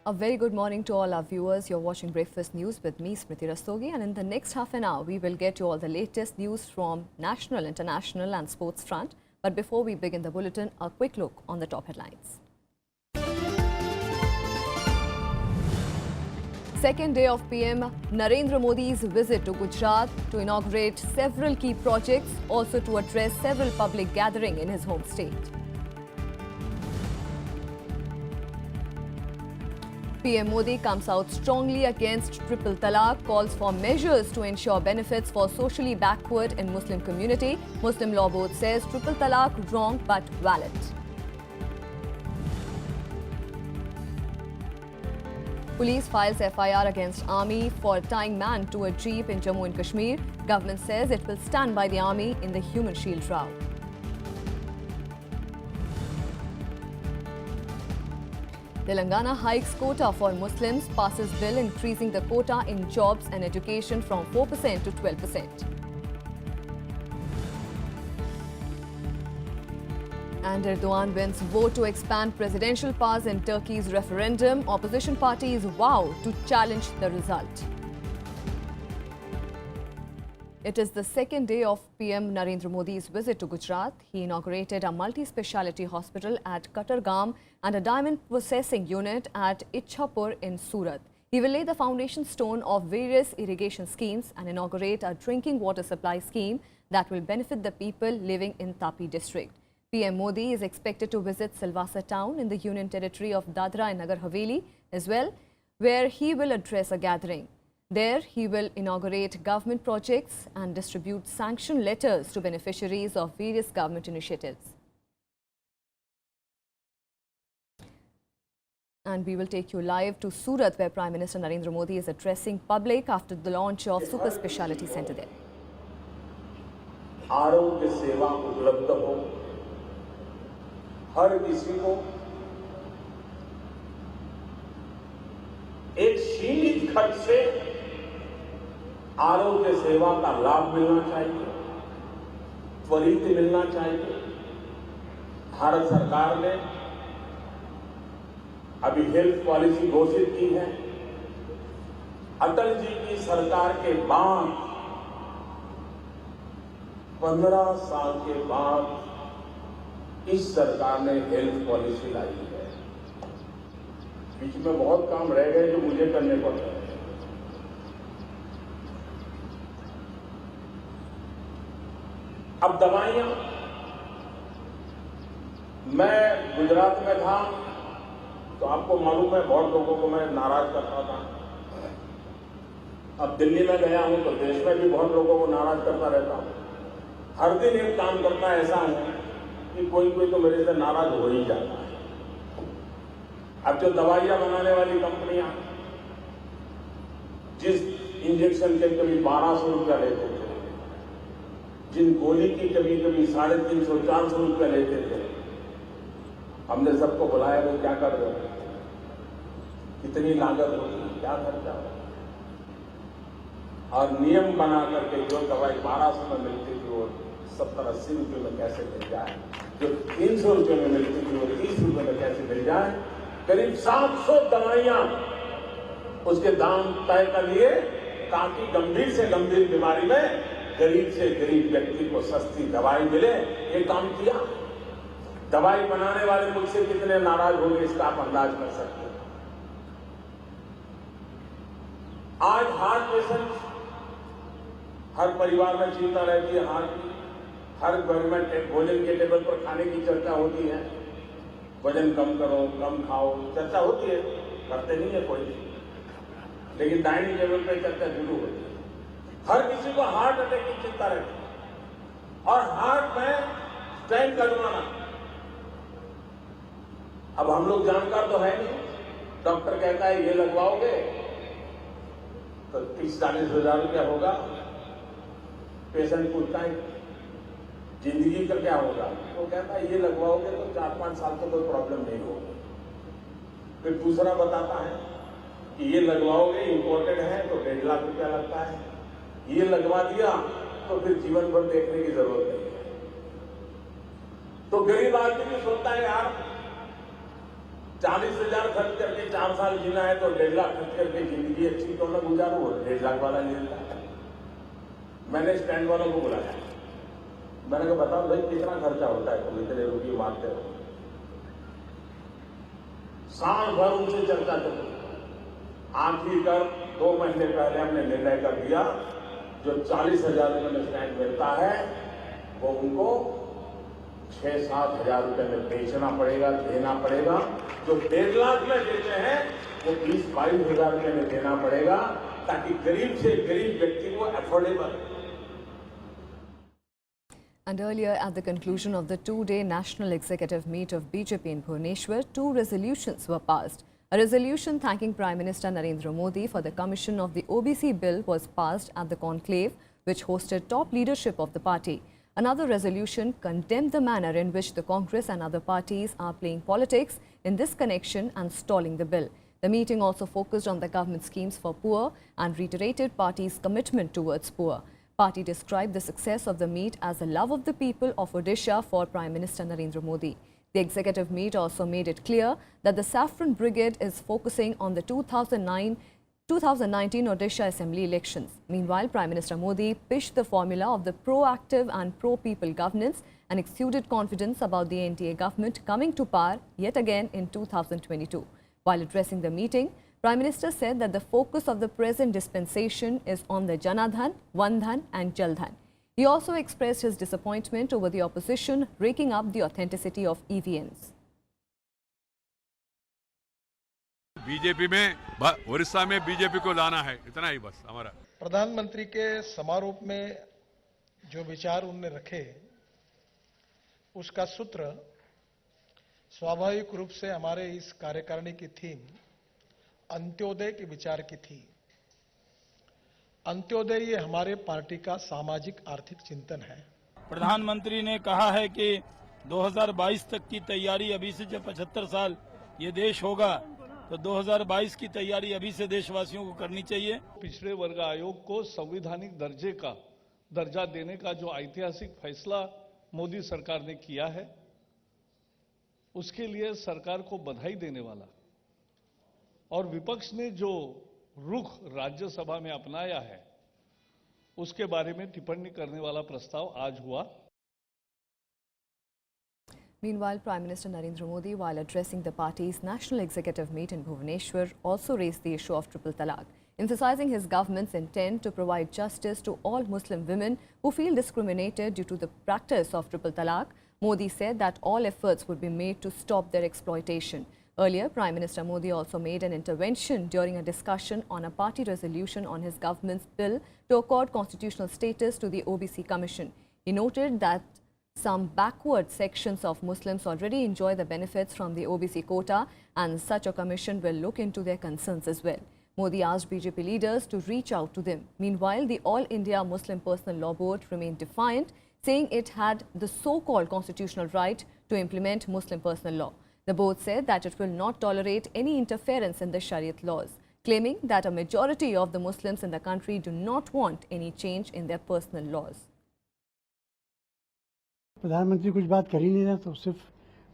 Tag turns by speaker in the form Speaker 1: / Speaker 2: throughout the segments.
Speaker 1: A very good morning to all our viewers. You're watching Breakfast News with me, Smriti Rastogi, and in the next half an hour, we will get you all the latest news from national, international and sports front. But before we begin the bulletin, a quick look on the top headlines. Second day of PM Narendra Modi's visit to Gujarat to inaugurate several key projects, also to address several public gatherings in his home state. PM Modi comes out strongly against triple talaq, calls for measures to ensure benefits for socially backward in Muslim community. Muslim law board says triple talaq wrong but valid. Police files FIR against army for tying man to a jeep in Jammu and Kashmir. Government says it will stand by the army in the human shield row. Telangana hikes quota for Muslims, passes bill increasing the quota in jobs and education from 4% to 12%. And Erdogan wins vote to expand presidential powers in Turkey's referendum. Opposition parties vow to challenge the result. It is the second day of PM Narendra Modi's visit to Gujarat. He inaugurated a multi-speciality hospital at Katargam and a diamond processing unit at Ichhapur in Surat. He will lay the foundation stone of various irrigation schemes and inaugurate a drinking water supply scheme that will benefit the people living in Tapi district. PM Modi is expected to visit Silvassa town in the Union Territory of Dadra and Nagar Haveli as well, where he will address a gathering. There, he will inaugurate government projects and distribute sanction letters to beneficiaries of various government initiatives. And we will take you live to Surat, where Prime Minister Narendra Modi is addressing public after the launch of Super Speciality Centre there.
Speaker 2: आरोग्य सेवा उपलब्ध हो, हर किसी को एक सीमित खर्च से आरोग्य सेवा का लाभ मिलना चाहिए, त्वरित मिलना चाहिए। भारत सरकार ने अभी हेल्थ पॉलिसी घोषित की है। अटल जी की सरकार के बाद 15 साल के बाद इस सरकार ने हेल्थ पॉलिसी लाई है। बीच में बहुत काम रह गए जो मुझे करने पड़ रहे हैं। अब दवाइयां, मैं गुजरात में था तो आपको मालूम है बहुत लोगों को मैं नाराज करता था। अब दिल्ली में गया हूं तो देश में भी बहुत लोगों को नाराज करता रहता हूं। हर दिन एक काम करता ऐसा है कि कोई कोई तो मेरे से नाराज हो ही जाता है। अब जो दवाइयां बनाने वाली कंपनियां जिस इंजेक्शन के कभी 1200 रुपया लेते थे, जिन गोली की कभी कभी 350-400 रुपया लेते थे, हमने सबको बुलाया, वो क्या कर रहे हो, कितनी लागत होगी, क्या खर्चा होगा, और नियम बना करके जो दवाई 1200 में मिलती थी वो 70-80 रुपये में कैसे मिल जाए, जो 300 रुपये में मिलती थी वो 30 रुपये में कैसे मिल जाए। करीब 700 दवाइयां उसके दाम तय कर लिए ताकि गंभीर से गंभीर बीमारी में गरीब से गरीब व्यक्ति को सस्ती दवाई मिले। ये काम किया। दवाई बनाने वाले मुझसे कितने नाराज होंगे इसका आप अंदाज कर सकते हैं। आज हार्ट पेशेंट, हर परिवार में चिंता रहती है हार्ट की। हर गवर्नमेंट भोजन के टेबल पर खाने की चर्चा होती है, वजन कम करो, कम खाओ, चर्चा होती है, करते नहीं है कोई, लेकिन डाइनिंग टेबल पे चर्चा जरूर होती है। हर किसी को हार्ट अटैक की चिंता रहती है और हार्ट में स्टेंट लगवाना। अब हम लोग जानकार तो है नहीं, डॉक्टर कहता है ये लगवाओगे तो 30-40 हजार रुपया होगा। पेशेंट पूछता है जिंदगी का क्या होगा, वो कहता है ये लगवाओगे तो 4-5 साल तो कोई प्रॉब्लम नहीं होगी। फिर दूसरा बताता है कि ये लगवाओगे, इंपोर्टेड है तो 1.5 लाख रुपया लगता है, ये लगवा दिया तो फिर जीवन भर देखने की जरूरत नहीं है। तो गरीब आदमी भी सोचता है यार 40,000 खर्च करके 4 साल जीना है तो 1.5 लाख खर्च करके जिंदगी अच्छी तो न गुजारो, 1.5 लाख वाला नहीं देता है। मैंने स्टैंड वालों को बुलाया, मैंने कहा बताओ भाई कितना खर्चा होता है, तुम इतने रुपये मांगते हो। साल भर उनसे चर्चा चली, आखिरकार 2 महीने पहले हमने निर्णय कर दिया जो 40,000 रुपये में स्टैंड मिलता है वो उनको 6-7 हजार रुपये में बेचना पड़ेगा, देना पड़ेगा। जो 1.5 लाख में देते हैं वो 20-22 हजार रुपये में देना पड़ेगा, ताकि गरीब से गरीब व्यक्ति को affordable.
Speaker 1: And earlier, at the conclusion of the 2-day national executive meet of BJP in Bhubaneswar, 2 resolutions were passed. A resolution thanking Prime Minister Narendra Modi for the commission of the OBC bill was passed at the conclave, which hosted top leadership of the party. Another resolution condemned the manner in which the Congress and other parties are playing politics in this connection and stalling the bill. The meeting also focused on the government schemes for poor and reiterated party's commitment towards poor. Party described the success of the meet as the love of the people of Odisha for Prime Minister Narendra Modi. The executive meet also made it clear that the Saffron Brigade is focusing on the 2019 Odisha Assembly elections. Meanwhile, Prime Minister Modi pitched the formula of the proactive and pro-people governance and exuded confidence about the NDA government coming to power yet again in 2022. While addressing the meeting, Prime Minister said that the focus of the present dispensation is on the Janadhan, Vandhan and Jaldhan. He also expressed his disappointment over the opposition raking up the authenticity of EVMs.
Speaker 3: BJP में उड़ीसा में BJP को लाना है, इतना ही बस हमारा।
Speaker 4: प्रधानमंत्री के समारोह में जो विचार उन्होंने रखे उसका सूत्र स्वाभाविक रूप से हमारे इस कार्यकारिणी की थीम अंत्योदय के विचार की थी। अंत्योदय ये हमारे पार्टी का सामाजिक आर्थिक चिंतन है।
Speaker 5: प्रधानमंत्री ने कहा है कि 2022 तक की तैयारी अभी से, जब 75 साल ये देश होगा तो 2022 की तैयारी अभी से देशवासियों को करनी चाहिए।
Speaker 6: पिछड़े वर्ग आयोग को संवैधानिक दर्जे का दर्जा देने का जो ऐतिहासिक फैसला मोदी सरकार ने किया है, उसके लिए सरकार को बधाई देने वाला और विपक्ष ने जो रुख राज्यसभा में अपनाया है उसके बारे में टिप्पणी करने वाला प्रस्ताव आज हुआ।
Speaker 1: Meanwhile, Prime Minister Narendra Modi, while addressing the party's national executive meet in Bhubaneswar, also raised the issue of triple talaq, emphasizing his government's intent to provide justice to all Muslim women who feel discriminated due to the practice of triple talaq. Modi said that all efforts would be made to stop their exploitation. Earlier, Prime Minister Modi also made an intervention during a discussion on a party resolution on his government's bill to accord constitutional status to the OBC Commission. He noted that some backward sections of Muslims already enjoy the benefits from the OBC quota, and such a commission will look into their concerns as well. Modi asked BJP leaders to reach out to them. Meanwhile, the All India Muslim Personal Law Board remained defiant, saying it had the so-called constitutional right to implement Muslim personal law. The board said that it will not tolerate any interference in the Shariat laws, claiming that a majority of the Muslims in the country do not want any change in their personal laws.
Speaker 7: प्रधानमंत्री कुछ बात कर ही नहीं रहे, तो सिर्फ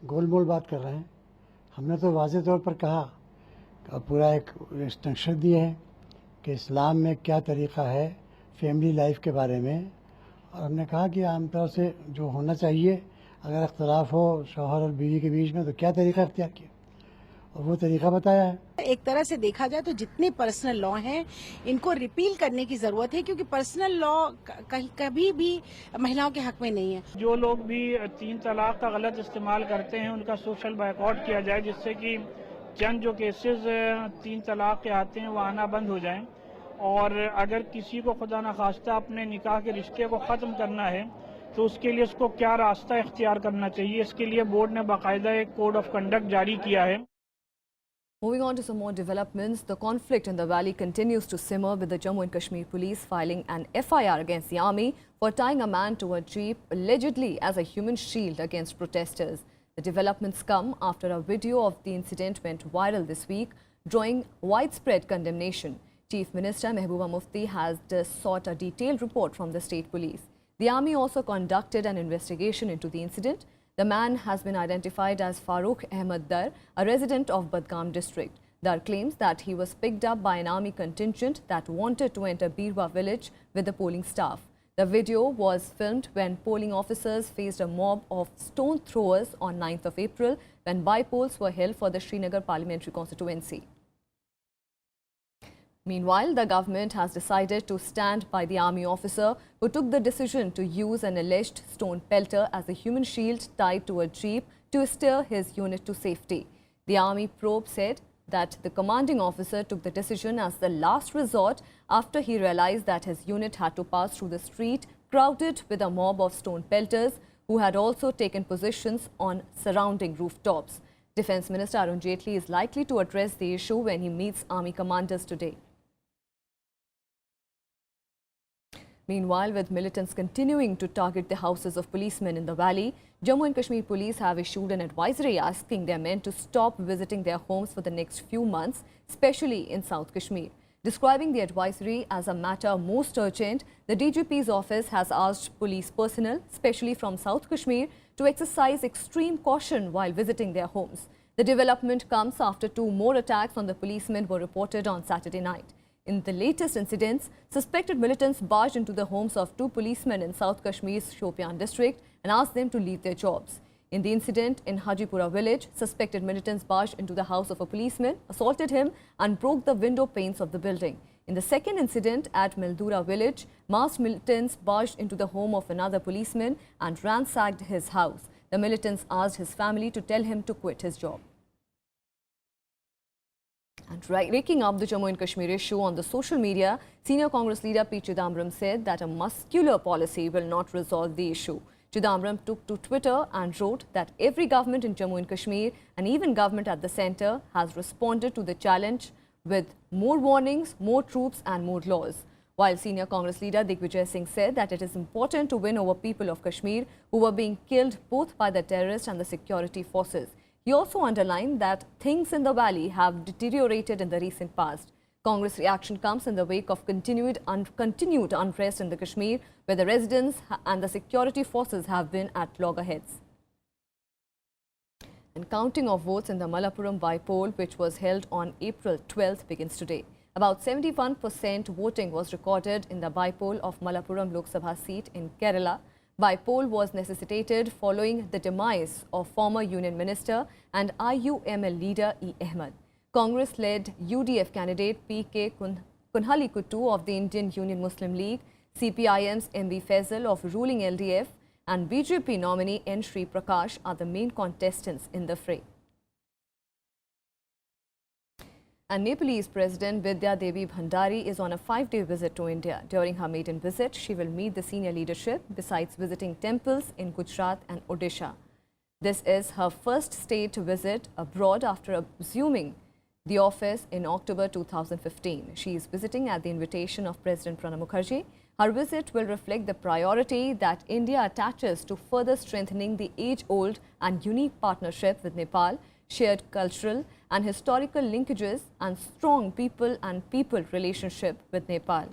Speaker 7: गोलमोल बात कर रहे हैं। हमने तो वाज़े तौर पर कहा, पूरा एक इंस्ट्रक्शन दिए हैं कि इस्लाम में क्या तरीक़ा है फैमिली लाइफ के बारे में, और हमने कहा कि आमतौर से जो होना चाहिए अगर इख्तलाफ हो शौहर और बीवी के बीच में तो क्या तरीक़ा अख्तियार किया, और वो तरीक़ा बताया है।
Speaker 8: एक तरह से देखा जाए तो जितने पर्सनल लॉ हैं इनको रिपील करने की जरूरत है, क्योंकि पर्सनल लॉ कभी भी महिलाओं के हक में नहीं है।
Speaker 9: जो लोग भी 3 तलाक का गलत इस्तेमाल करते हैं उनका सोशल बायकॉट किया जाए, जिससे कि चंद जो केसेस 3 तलाक के आते हैं वो आना बंद हो जाएं। और अगर किसी को खुदा न खास्ता अपने निकाह के रिश्ते को ख़त्म करना है तो उसके लिए उसको क्या रास्ता इख्तियार करना चाहिए, इसके लिए बोर्ड ने बाकायदा एक कोड ऑफ कंडक्ट जारी किया है।
Speaker 1: Moving on to some more developments, the conflict in the valley continues to simmer, with the Jammu and Kashmir police filing an FIR against the army for tying a man to a jeep allegedly as a human shield against protesters. The developments come after a video of the incident went viral this week, drawing widespread condemnation. Chief Minister Mehbooba Mufti has sought a detailed report from the state police. The army also conducted an investigation into the incident. The man has been identified as Farooq Ahmed Dar, a resident of Badgam district. Dar claims that he was picked up by an army contingent that wanted to enter Birwa village with the polling staff. The video was filmed when polling officers faced a mob of stone throwers on 9th of April when by-polls were held for the Srinagar parliamentary constituency. Meanwhile, the government has decided to stand by the army officer who took the decision to use an alleged stone pelter as a human shield tied to a jeep to steer his unit to safety. The army probe said that the commanding officer took the decision as the last resort after he realized that his unit had to pass through the street crowded with a mob of stone pelters who had also taken positions on surrounding rooftops. Defence Minister Arun Jaitley is likely to address the issue when he meets army commanders today. Meanwhile, with militants continuing to target the houses of policemen in the valley, Jammu and Kashmir police have issued an advisory asking their men to stop visiting their homes for the next few months, especially in South Kashmir. Describing the advisory as a matter most urgent, the DGP's office has asked police personnel, especially from South Kashmir, to exercise extreme caution while visiting their homes. The development comes after 2 more attacks on the policemen were reported on Saturday night. In the latest incidents, suspected militants barged into the homes of 2 policemen in South Kashmir's Shopian district and asked them to leave their jobs. In the incident in Hajipura village, suspected militants barged into the house of a policeman, assaulted him and broke the window panes of the building. In the second incident at Mildura village, masked militants barged into the home of another policeman and ransacked his house. The militants asked his family to tell him to quit his job. And raking up the Jammu and Kashmir issue on the social media, senior Congress leader P. Chidambaram said that a muscular policy will not resolve the issue. Chidambaram took to Twitter and wrote that every government in Jammu and Kashmir and even government at the centre has responded to the challenge with more warnings, more troops and more laws. While senior Congress leader Digvijay Singh said that it is important to win over people of Kashmir who were being killed both by the terrorists and the security forces. He also underlined that things in the valley have deteriorated in the recent past. Congress reaction comes in the wake of continued unrest in the Kashmir, where the residents and the security forces have been at loggerheads. And counting of votes in the Malappuram by-poll, which was held on April 12th, begins today. About 71% voting was recorded in the by-poll of Malappuram Lok Sabha seat in Kerala. By-poll was necessitated following the demise of former Union Minister and IUML leader E. Ahmed. Congress-led UDF candidate P.K. Kunhalikuttu of the Indian Union Muslim League, CPIM's M.B. Faisal of ruling LDF and BJP nominee N. Sri Prakash are the main contestants in the fray. And Nepalese President Vidya Devi Bhandari is on a 5-day visit to India. During her maiden visit, she will meet the senior leadership besides visiting temples in Gujarat and Odisha. This is her first state visit abroad after assuming the office in October 2015. She is visiting at the invitation of President Pranab Mukherjee. Her visit will reflect the priority that India attaches to further strengthening the age-old and unique partnership with Nepal, shared cultural and historical linkages and strong people-and-people relationship with Nepal.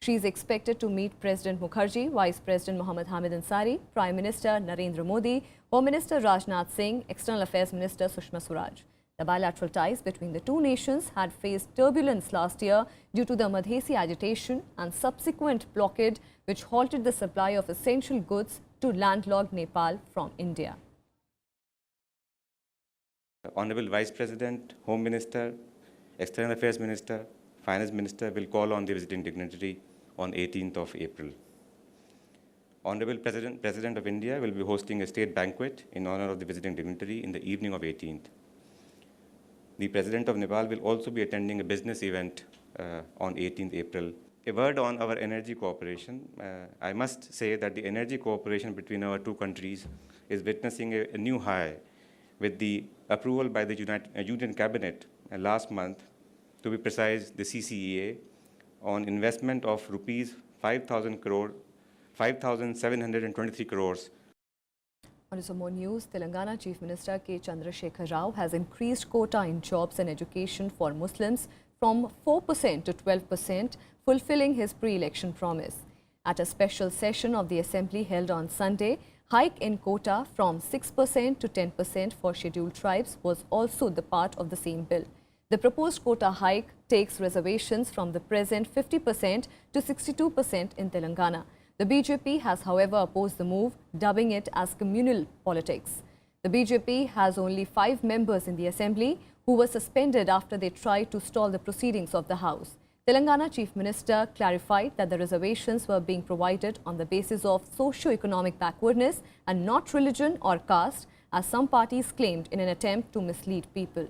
Speaker 1: She is expected to meet President Mukherjee, Vice President Mohammad Hamid Ansari, Prime Minister Narendra Modi, Home Minister Rajnath Singh, External Affairs Minister Sushma Swaraj. The bilateral ties between the two nations had faced turbulence last year due to the Madhesi agitation and subsequent blockade which halted the supply of essential goods to landlocked Nepal from India.
Speaker 10: Honorable Vice President, Home Minister, External Affairs Minister, Finance Minister will call on the visiting dignitary on 18th of April. Honorable President of India will be hosting a state banquet in honor of the visiting dignitary in the evening of 18th. The President of Nepal will also be attending a business event on 18th April. A word on our energy cooperation. I must say that the energy cooperation between our two countries is witnessing a new high with the approval by the Union Cabinet last month, to be precise, the CCEA, on investment of rupees 5,723 crores.
Speaker 1: On some more news, Telangana Chief Minister K. Chandrasekhar Rao has increased quota in jobs and education for Muslims from 4% to 12%, fulfilling his pre-election promise. At a special session of the Assembly held on Sunday, hike in quota from 6% to 10% for scheduled tribes was also the part of the same bill. The proposed quota hike takes reservations from the present 50% to 62% in Telangana. The BJP has, however, opposed the move, dubbing it as communal politics. The BJP has only 5 members in the Assembly who were suspended after they tried to stall the proceedings of the House. Telangana Chief Minister clarified that the reservations were being provided on the basis of socio-economic backwardness and not religion or caste, as some parties claimed in an attempt to mislead people.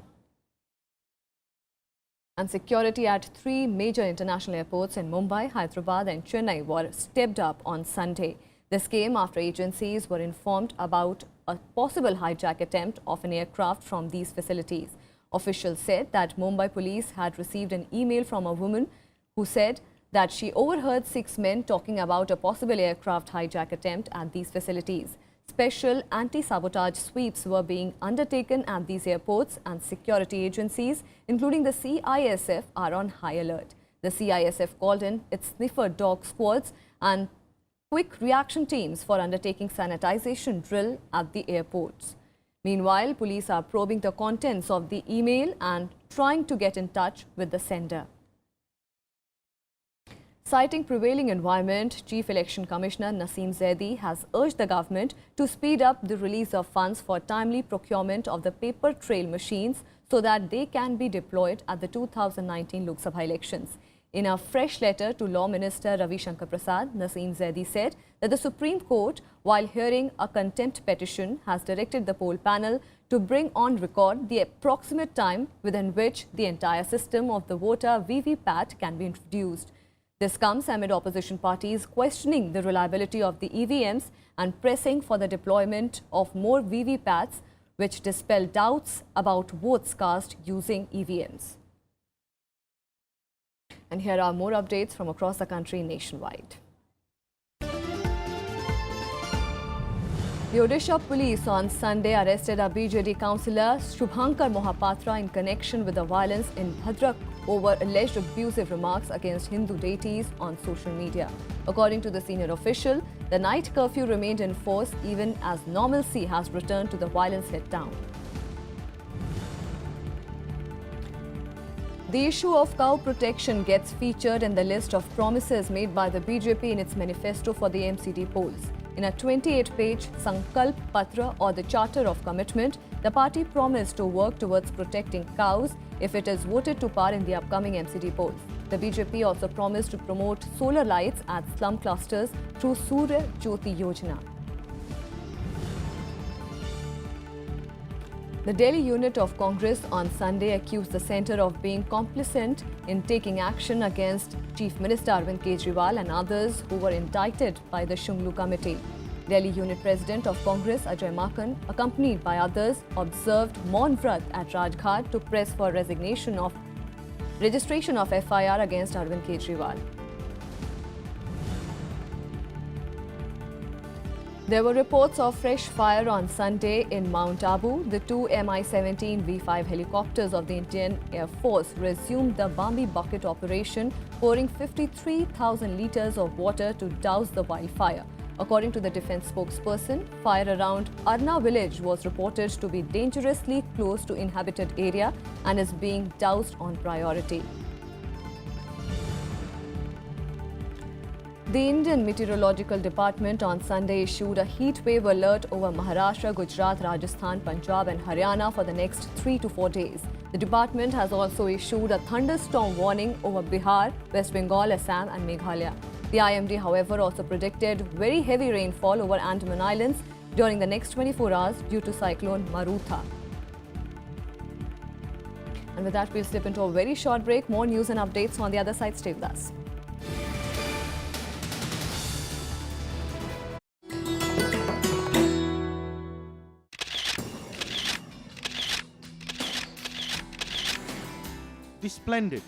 Speaker 1: And security at 3 major international airports in Mumbai, Hyderabad and Chennai were stepped up on Sunday. This came after agencies were informed about a possible hijack attempt of an aircraft from these facilities. Officials said that Mumbai police had received an email from a woman who said that she overheard 6 men talking about a possible aircraft hijack attempt at these facilities. Special anti-sabotage sweeps were being undertaken at these airports, and security agencies, including the CISF, are on high alert. The CISF called in its sniffer dog squads and quick reaction teams for undertaking sanitization drill at the airports. Meanwhile, police are probing the contents of the email and trying to get in touch with the sender. Citing prevailing environment, Chief Election Commissioner Naseem Zaidi has urged the government to speed up the release of funds for timely procurement of the paper trail machines so that they can be deployed at the 2019 Lok Sabha elections. In a fresh letter to Law Minister Ravi Shankar Prasad, Naseem Zaidi said that the Supreme Court, while hearing a contempt petition, has directed the poll panel to bring on record the approximate time within which the entire system of the voter VVPAT can be introduced. This comes amid opposition parties questioning the reliability of the EVMs and pressing for the deployment of more VVPATs, which dispel doubts about votes cast using EVMs. And here are more updates from across the country nationwide. The Odisha police on Sunday arrested a BJD councillor Shubhankar Mohapatra in connection with the violence in Bhadrak over alleged abusive remarks against Hindu deities on social media. According to the senior official, the night curfew remained in force even as normalcy has returned to the violence-hit town. The issue of cow protection gets featured in the list of promises made by the BJP in its manifesto for the MCD polls. In a 28-page Sankalp Patra, or the Charter of Commitment, the party promised to work towards protecting cows if it is voted to power in the upcoming MCD polls. The BJP also promised to promote solar lights at slum clusters through Surya Jyoti Yojana. The Delhi unit of Congress on Sunday accused the centre of being complicit in taking action against Chief Minister Arvind Kejriwal and others who were indicted by the Shunglu Committee. Delhi unit president of Congress Ajay Makan, accompanied by others, observed Maun Vrat at Rajghat to press for registration of FIR against Arvind Kejriwal. There were reports of fresh fire on Sunday in Mount Abu. The 2 Mi-17 V5 helicopters of the Indian Air Force resumed the Bambi bucket operation, pouring 53,000 litres of water to douse the wildfire. According to the defence spokesperson, fire around Arna village was reported to be dangerously close to inhabited area and is being doused on priority. The Indian Meteorological Department on Sunday issued a heat wave alert over Maharashtra, Gujarat, Rajasthan, Punjab and Haryana for the next 3 to 4 days. The department has also issued a thunderstorm warning over Bihar, West Bengal, Assam and Meghalaya. The IMD, however, also predicted very heavy rainfall over Andaman Islands during the next 24 hours due to cyclone Marutha. And with that, we'll slip into a very short break. More news and updates on the other side. Stay with us.
Speaker 11: The splendid,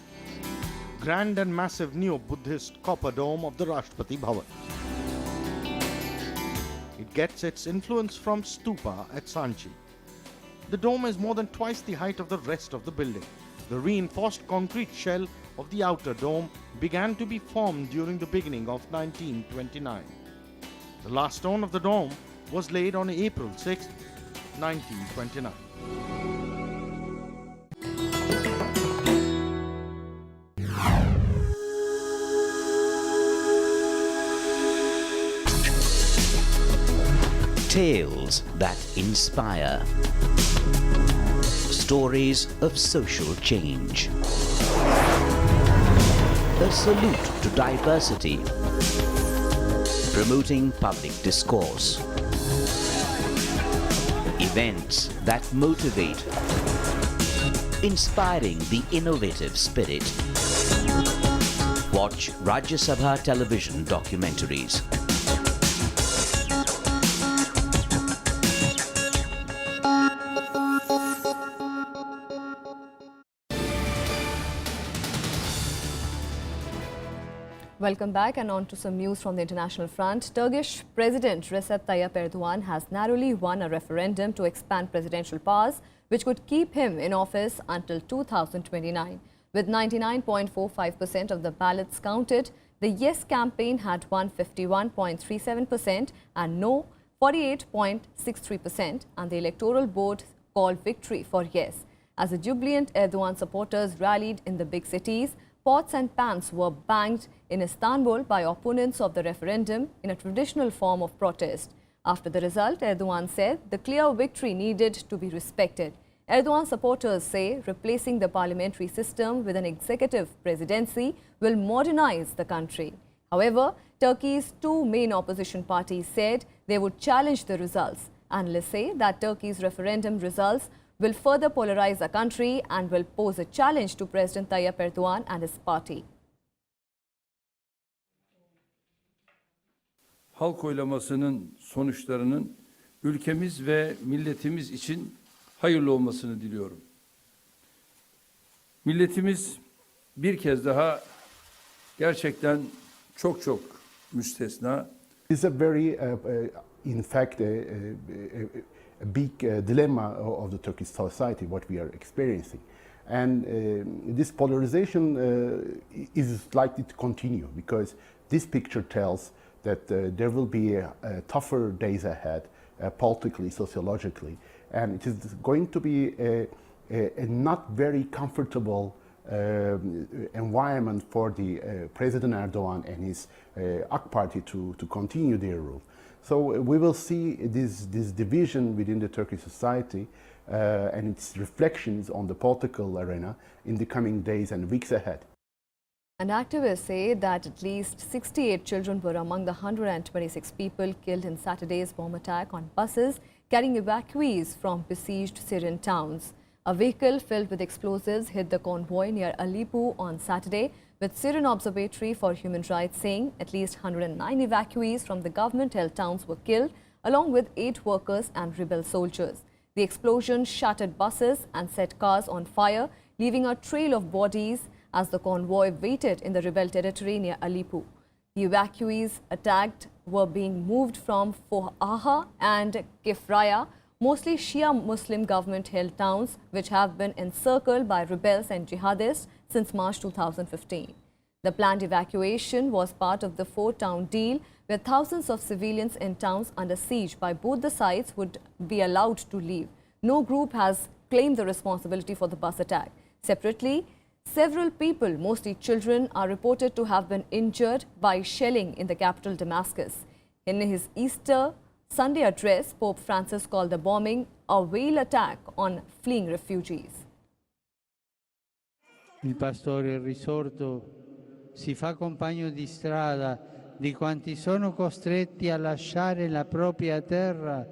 Speaker 11: grand and massive neo-Buddhist copper dome of the Rashtrapati Bhavan. It gets its influence from stupa at Sanchi. The dome is more than twice the height of the rest of the building. The reinforced concrete shell of the outer dome began to be formed during the beginning of 1929. The last stone of the dome was laid on April 6, 1929.
Speaker 12: Tales that inspire. Stories of social change. A salute to diversity. Promoting public discourse. Events that motivate. Inspiring the innovative spirit. Watch Rajya Sabha television documentaries.
Speaker 1: Welcome back and on to some news from the international front. Turkish President Recep Tayyip Erdogan has narrowly won a referendum to expand presidential powers, which could keep him in office until 2029. With 99.45% of the ballots counted, the Yes campaign had won 51.37% and No 48.63%, and the Electoral Board called victory for Yes. As the jubilant Erdogan supporters rallied in the big cities, pots and pans were banged in Istanbul by opponents of the referendum in a traditional form of protest. After the result, Erdogan said the clear victory needed to be respected. Erdogan supporters say replacing the parliamentary system with an executive presidency will modernize the country. However, Turkey's two main opposition parties said they would challenge the results. Analysts say that Turkey's referendum results will further polarize the country and will pose a challenge to President Tayyip Erdogan and his party.
Speaker 5: Halk oylamasının sonuçlarının ülkemiz ve milletimiz için hayırlı olmasını diliyorum. Milletimiz bir kez daha gerçekten çok müstesna.
Speaker 13: It's a very, in fact, a big dilemma of the Turkish society, what we are experiencing. And this polarization is likely to continue because this picture tells that there will be tougher days ahead, politically, sociologically, and it is going to be a not very comfortable environment for the President Erdogan and his AK Party to continue their rule. So we will see this division within the Turkish society and its reflections on the political arena in the coming days and weeks ahead.
Speaker 1: And activists say that at least 68 children were among the 126 people killed in Saturday's bomb attack on buses carrying evacuees from besieged Syrian towns. A vehicle filled with explosives hit the convoy near Aleppo on Saturday, with Syrian Observatory for Human Rights saying at least 109 evacuees from the government-held towns were killed, along with 8 workers and rebel soldiers. The explosion shattered buses and set cars on fire, leaving a trail of bodies as the convoy waited in the rebel territory near Aleppo. The evacuees attacked were being moved from Foaha and Kefraya, mostly Shia Muslim government-held towns, which have been encircled by rebels and jihadists since March 2015. The planned evacuation was part of the 4-town deal, where thousands of civilians in towns under siege by both the sides would be allowed to leave. No group has claimed the responsibility for the bus attack. Separately, several people, mostly children, are reported to have been injured by shelling in the capital Damascus. In his Easter Sunday address, Pope Francis called the bombing a whale attack on fleeing refugees.
Speaker 14: Il pastore risorto si fa compagno di strada di quanti sono costretti a lasciare la propria terra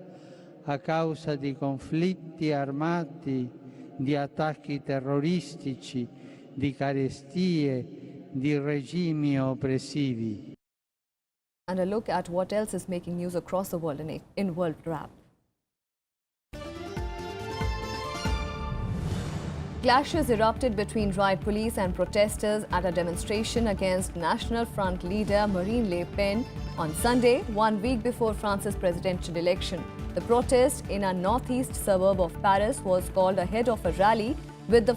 Speaker 14: a causa di conflitti armati, di attacchi terroristici, di carestie, di regimi oppressivi.
Speaker 1: And a look at what else is making news across the world in World Wrap. Clashes erupted between riot police and protesters at a demonstration against National Front leader Marine Le Pen on Sunday, 1 week before France's presidential election. The protest in a northeast suburb of Paris was called ahead of a rally with the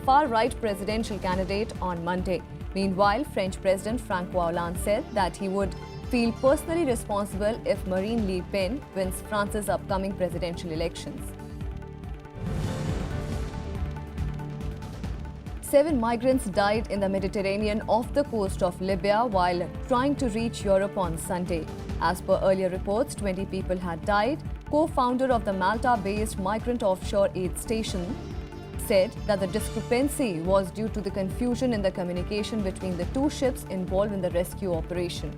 Speaker 1: far-right presidential candidate on Monday. Meanwhile, French President François Hollande said that he would feel personally responsible if Marine Le Pen wins France's upcoming presidential elections. 7 migrants died in the Mediterranean off the coast of Libya while trying to reach Europe on Sunday. As per earlier reports, 20 people had died. Co-founder of the Malta-based migrant offshore aid station said that the discrepancy was due to the confusion in the communication between the two ships involved in the rescue operation.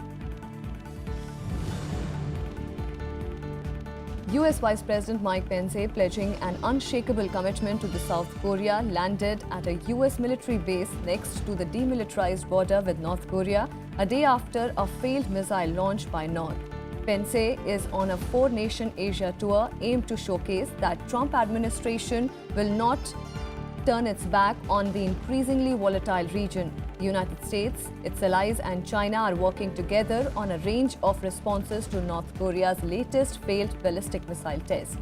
Speaker 1: US Vice President Mike Pence, pledging an unshakable commitment to the South Korea, landed at a US military base next to the demilitarized border with North Korea a day after a failed missile launch by North. Pence is on a 4-nation Asia tour aimed to showcase that Trump administration will not turn its back on the increasingly volatile region. The United States, its allies and China are working together on a range of responses to North Korea's latest failed ballistic missile test.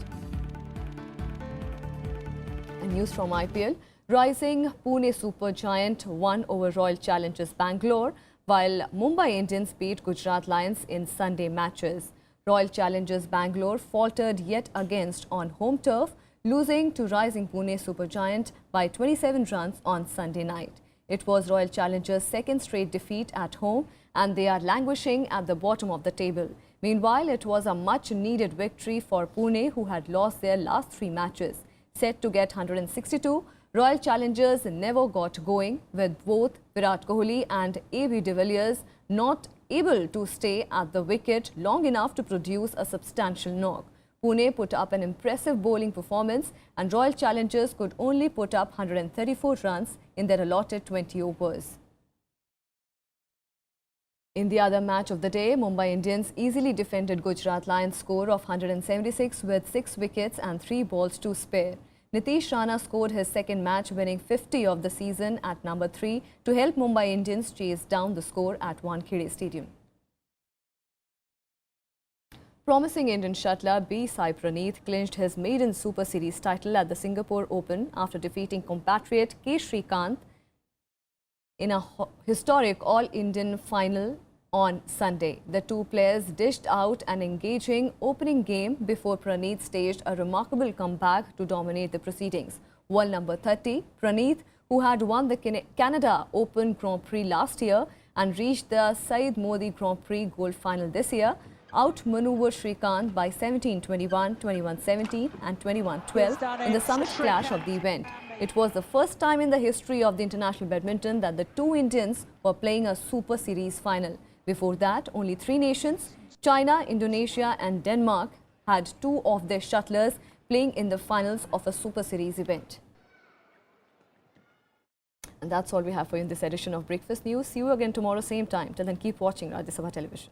Speaker 1: And news from IPL. Rising Pune supergiant won over Royal Challengers Bangalore, while Mumbai Indians beat Gujarat Lions in Sunday matches. Royal Challengers Bangalore faltered yet against on home turf, losing to rising Pune supergiant by 27 runs on Sunday night. It was Royal Challengers' second straight defeat at home, and they are languishing at the bottom of the table. Meanwhile, it was a much-needed victory for Pune, who had lost their last 3 matches. Set to get 162, Royal Challengers never got going, with both Virat Kohli and AB de Villiers not able to stay at the wicket long enough to produce a substantial knock. Pune put up an impressive bowling performance, and Royal Challengers could only put up 134 runs in their allotted 20 overs. In the other match of the day, Mumbai Indians easily defended Gujarat Lions' score of 176 with 6 wickets and 3 balls to spare. Nitish Rana scored his second match-winning 50 of the season at number 3 to help Mumbai Indians chase down the score at Wankhede Stadium. Promising Indian shuttler B. Sai Praneeth clinched his maiden Super Series title at the Singapore Open after defeating compatriot K. Srikanth in a historic All-Indian final on Sunday. The two players dished out an engaging opening game before Praneeth staged a remarkable comeback to dominate the proceedings. World number 30, Praneeth, who had won the Canada Open Grand Prix last year and reached the Syed Modi Grand Prix Gold Final this year, outmaneuvered Srikanth by 17-21, 21-17 and 21-12 in the summit clash of the event. It was the first time in the history of the international badminton that the two Indians were playing a Super Series final. Before that, only 3 nations, China, Indonesia and Denmark, had 2 of their shuttlers playing in the finals of a Super Series event. And that's all we have for you in this edition of Breakfast News. See you again tomorrow, same time. Till then, keep watching Rajya Sabha television.